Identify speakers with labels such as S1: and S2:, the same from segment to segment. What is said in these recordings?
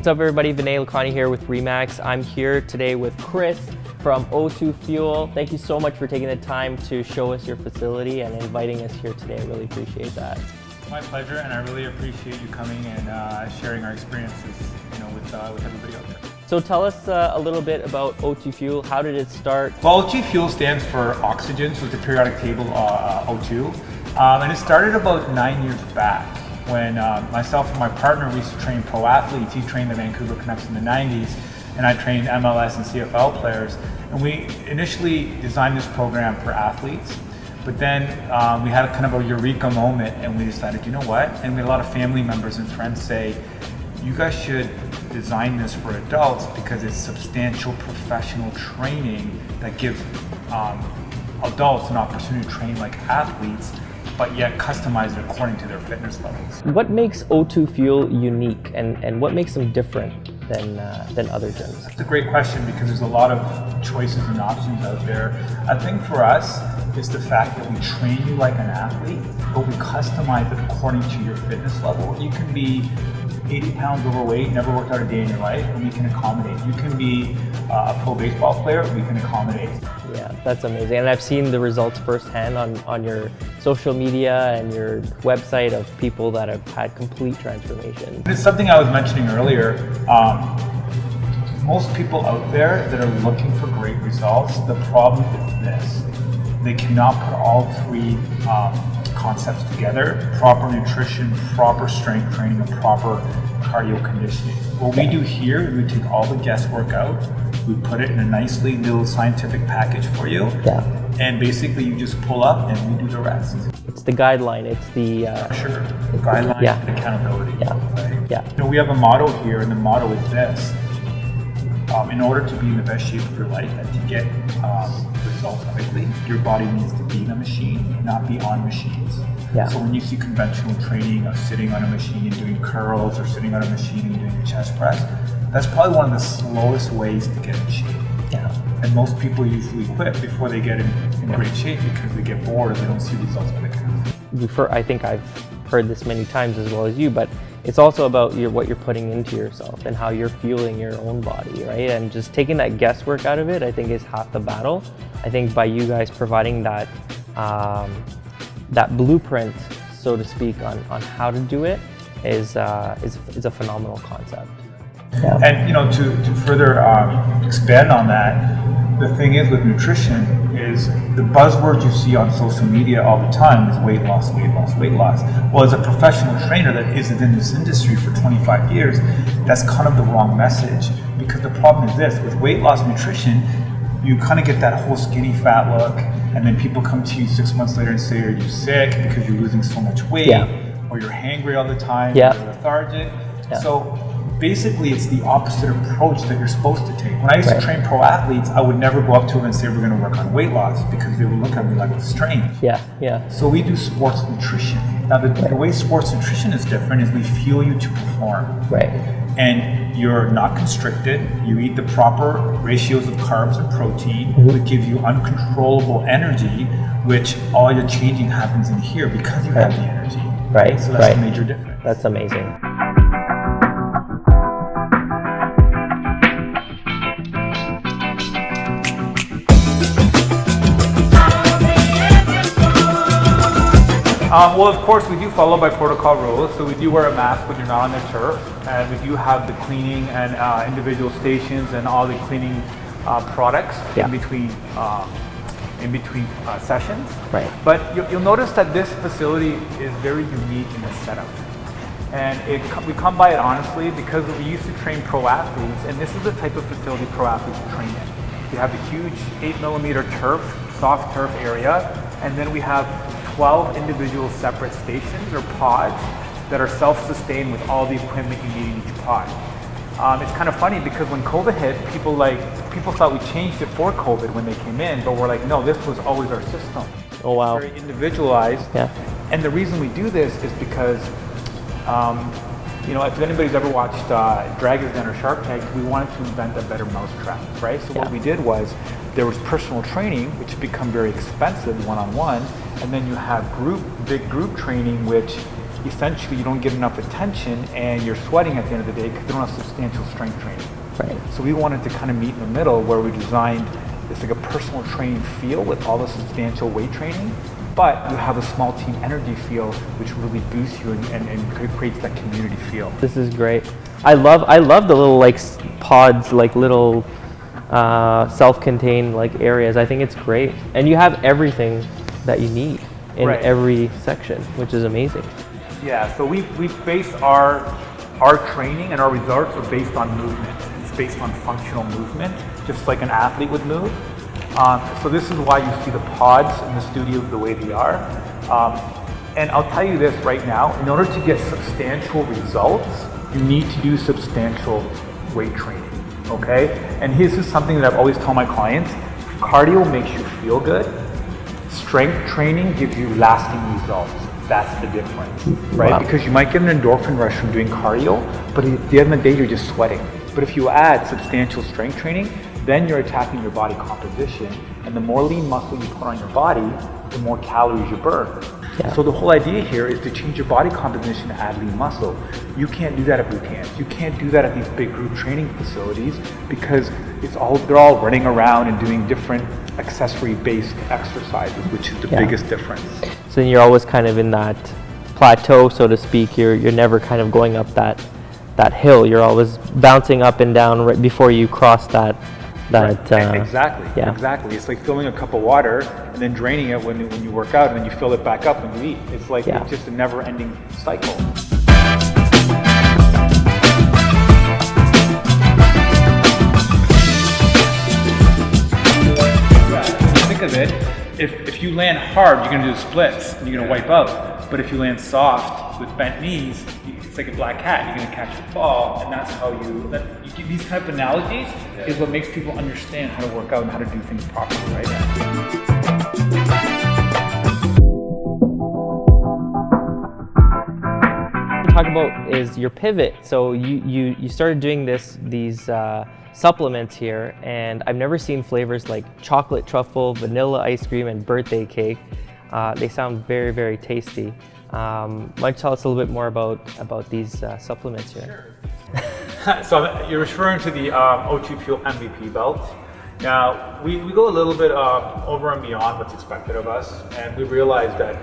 S1: What's up everybody, Vaughan here with Remax. I'm here today with Chris from O2 Fuel. Thank you so much for taking the time to show us your facility and inviting us here today. I really appreciate that.
S2: My pleasure, and I really appreciate you coming and sharing our experiences, with everybody out there.
S1: So tell us a little bit about O2 Fuel. How did it start?
S2: Well, O2 Fuel stands for oxygen, so it's a periodic table O2, and it started about 9 years back when myself and my partner, we used to train pro athletes. He trained the Vancouver Canucks in the 90s, and I trained MLS and CFL players. And we initially designed this program for athletes. But then we had a kind of a eureka moment, and we decided, you know what? And we had a lot of family members and friends say, you guys should design this for adults because it's substantial professional training that gives adults an opportunity to train like athletes, but yet customize it according to their fitness levels.
S1: What makes O2 Fuel unique, and what makes them different than other gyms?
S2: That's a great question because there's a lot of choices and options out there. I think for us, it's the fact that we train you like an athlete, but we customize it according to your fitness level. You can be 80 pounds overweight, never worked out a day in your life, and we can accommodate. You can be a pro baseball player, we can accommodate.
S1: Yeah, that's amazing. And I've seen the results firsthand on your social media and your website of people that have had complete transformation.
S2: It's something I was mentioning earlier. Most people out there that are looking for great results, the problem is this. They cannot put all three concepts together: proper nutrition, proper strength training, and proper cardio conditioning. What we do here, we take all the guesswork out, we put it in a nicely little scientific package for you, and basically you just pull up and we do the rest.
S1: It's the guideline, it's the
S2: guideline and accountability. Right? We have a motto here, and the motto is this. In order to be in the best shape of your life and to get results quickly, your body needs to be in a machine, not be on machines. So when you see conventional training of sitting on a machine and doing curls, or sitting on a machine and doing a chest press, that's probably one of the slowest ways to get in shape. And most people usually quit before they get in great shape because they get bored or they don't see results quick enough.
S1: I think I've heard this many times as well as you, but it's also about what you're putting into yourself and how you're fueling your own body, right? And just taking that guesswork out of it, I think, is half the battle. I think by you guys providing that that blueprint, so to speak, on how to do it is a phenomenal concept.
S2: And to further expand on that, the thing is with nutrition is the buzzwords you see on social media all the time is weight loss, weight loss, weight loss. Well, as a professional trainer that is in this industry for 25 years, that's kind of the wrong message, because the problem is this: with weight loss nutrition, you kind of get that whole skinny fat look, and then people come to you 6 months later and say, are you sick because you're losing so much weight, or you're hangry all the time, or you're lethargic. So basically, it's the opposite approach that you're supposed to take. When I used to train pro athletes, I would never go up to them and say, we're going to work on weight loss, because they would look at me like it's strange. So we do sports nutrition. Now, the way sports nutrition is different is we fuel you to perform. And you're not constricted. You eat the proper ratios of carbs and protein, which give you uncontrollable energy, which all your changing happens in here because you have the energy. So that's a major difference.
S1: That's amazing.
S2: Well, of course, we do follow by protocol rules. So we do wear a mask when you're not on the turf, and we do have the cleaning and individual stations and all the cleaning products in between sessions. But you'll notice that this facility is very unique in its setup, and we come by it honestly because we used to train pro athletes, and this is the type of facility pro athletes train in. We have a huge 8mm turf, soft turf area, and then we have 12 individual separate stations or pods that are self-sustained with all the equipment you need in each pod. It's kind of funny because when COVID hit, people thought we changed it for COVID when they came in, but we're like, no, this was always our system.
S1: Oh wow!
S2: It's very individualized. And the reason we do this is because, if anybody's ever watched Dragon's Den or Shark Tank, we wanted to invent a better mousetrap, right? So what we did was there was personal training, which become very expensive one-on-one, and then you have big group training, which essentially you don't get enough attention and you're sweating at the end of the day because they don't have substantial strength training.
S1: Right.
S2: So we wanted to kind of meet in the middle where we designed it's like a personal training feel with all the substantial weight training, but you have a small team energy feel which really boosts you and creates that community feel.
S1: This is great. I love the little like pods, like little self-contained like areas. I think it's great, and you have everything that you need in every section, which is amazing.
S2: Yeah, so we base our training and our results are based on movement. It's based on functional movement, just like an athlete would move. So this is why you see the pods in the studios the way they are. And I'll tell you this right now, in order to get substantial results, you need to do substantial weight training, okay? And this is something that I've always told my clients, cardio makes you feel good, strength training gives you lasting results. That's the difference, right? Wow. Because you might get an endorphin rush from doing cardio, but at the end of the day, you're just sweating. But if you add substantial strength training, then you're attacking your body composition, and the more lean muscle you put on your body, the more calories you burn. Yeah. So the whole idea here is to change your body composition to add lean muscle. You can't do that at boot camps. You can't do that at these big group training facilities because they're all running around and doing different accessory-based exercises, which is the biggest difference.
S1: So you're always kind of in that plateau, so to speak. You're never kind of going up that hill. You're always bouncing up and down right before you cross that.
S2: Exactly. Yeah. Exactly. It's like filling a cup of water and then draining it when you work out, and then you fill it back up when you eat. It's like it's just a never-ending cycle. Think of it. If you land hard, you're going to do splits and you're going to wipe out. But if you land soft with bent knees, it's like a black cat. You're going to catch the ball, and that's how you give these type of analogies is what makes people understand how to work out and how to do things properly, right?
S1: Talk about is your pivot. So you started doing these supplements here, and I've never seen flavors like chocolate truffle, vanilla ice cream, and birthday cake. They sound very, very tasty. Why don't you tell us a little bit more about these supplements here?
S2: Sure. So you're referring to the O2 Fuel MVP belt. Now, we go a little bit over and beyond what's expected of us, and we realize that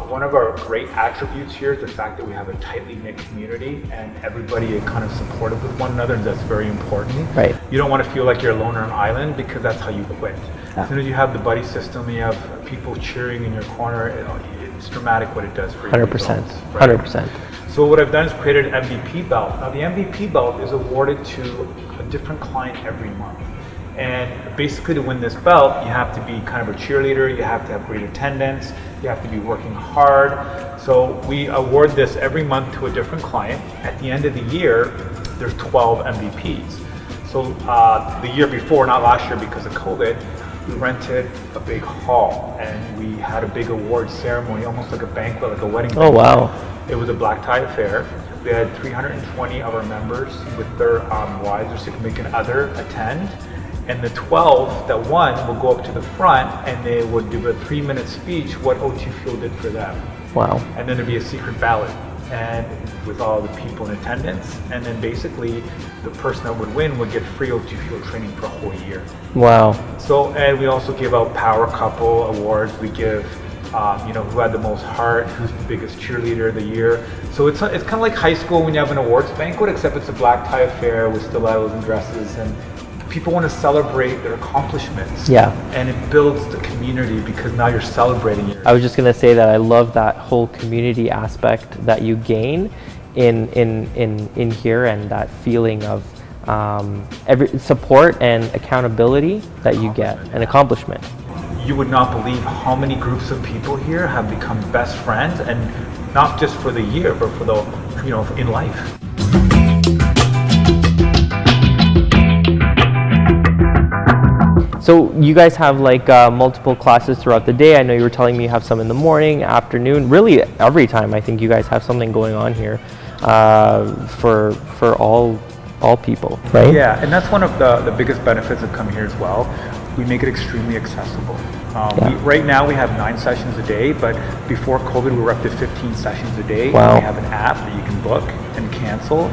S2: one of our great attributes here is the fact that we have a tightly knit community and everybody is kind of supportive with one another, and that's very important.
S1: Right.
S2: You don't want to feel like you're alone on an island because that's how you quit. As soon as you have the buddy system, you have people cheering in your corner, it's dramatic what it does for you.
S1: 100%.
S2: Results, right?
S1: 100%.
S2: So what I've done is created an MVP belt. Now the MVP belt is awarded to a different client every month. And basically to win this belt, you have to be kind of a cheerleader, you have to have great attendance, you have to be working hard. So we award this every month to a different client. At the end of the year, there's 12 MVPs. So the year before, not last year because of COVID, we rented a big hall and we had a big award ceremony, almost like a banquet, like a wedding banquet.
S1: Oh, wow.
S2: It was a black tie affair. We had 320 of our members with their wives or significant other attend. And the 12 that won will go up to the front and they would give a 3-minute speech what O2 Fuel did for them.
S1: Wow.
S2: And then there'd be a secret ballot and with all the people in attendance. And then basically the person that would win would get free O2 Fuel training for a whole year.
S1: Wow.
S2: So, and we also give out power couple awards. We give, who had the most heart, who's the biggest cheerleader of the year. So it's kind of like high school when you have an awards banquet, except it's a black tie affair with stilettos and dresses, and people want to celebrate their accomplishments. Yeah. And it builds the community because now you're celebrating it.
S1: I was just going to say that I love that whole community aspect that you gain in here, and that feeling of every support and accountability that you get, and accomplishment.
S2: You would not believe how many groups of people here have become best friends, and not just for the year, but for the, in life.
S1: So you guys have like multiple classes throughout the day. I know you were telling me you have some in the morning, afternoon, really every time. I think you guys have something going on here for all people, right?
S2: Yeah, and that's one of the biggest benefits of coming here as well. We make it extremely accessible. Right now we have 9 sessions a day, but before COVID we were up to 15 sessions a day.
S1: Wow.
S2: We have an app that you can book and cancel,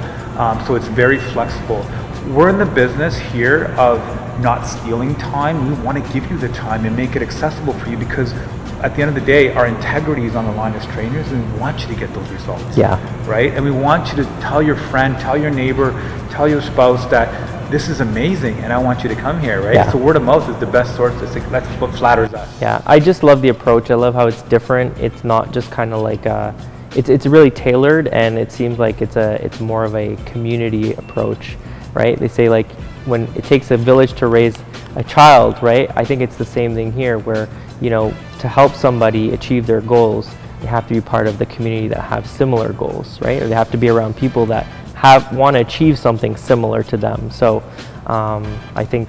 S2: so it's very flexible. We're in the business here of not stealing time. We want to give you the time and make it accessible for you, because at the end of the day, our integrity is on the line as trainers, and we want you to get those results.
S1: Yeah. Right?
S2: And we want you to tell your friend, tell your neighbor, tell your spouse that this is amazing and I want you to come here, right?
S1: Yeah.
S2: So word of mouth is the best source. That's what flatters us.
S1: Yeah, I just love the approach. I love how it's different. It's not just kind of like it's really tailored, and it seems like it's more of a community approach, right? They say like when it takes a village to raise a child, right? I think it's the same thing here, where to help somebody achieve their goals, they have to be part of the community that have similar goals, right? Or they have to be around people that want to achieve something similar to them. So I think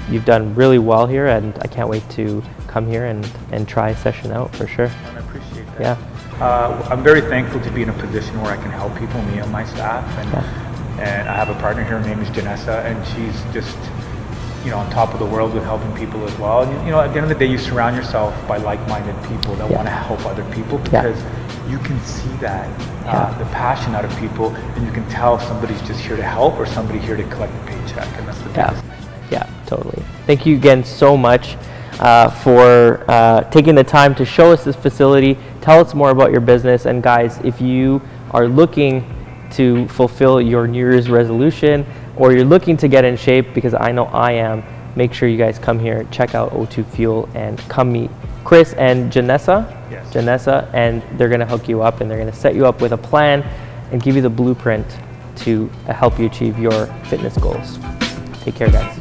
S1: you've done really well here, and I can't wait to come here and try a session out for sure.
S2: I appreciate that.
S1: Yeah.
S2: I'm very thankful to be in a position where I can help people, me and my staff, and I have a partner here. Her name is Janessa, and she's just on top of the world with helping people as well. And at the end of the day, you surround yourself by like-minded people that want to help other people, because you can see that the passion out of people, and you can tell if somebody's just here to help or somebody here to collect a paycheck, and that's the biggest thing.
S1: Yeah, totally. Thank you again so much for taking the time to show us this facility, tell us more about your business. And guys, if you are looking to fulfill your New Year's resolution, or you're looking to get in shape, because I know I am, make sure you guys come here, check out O2 Fuel, and come meet Chris and Janessa.
S2: Yes.
S1: Janessa, and they're going to hook you up, and they're going to set you up with a plan and give you the blueprint to help you achieve your fitness goals. Take care, guys.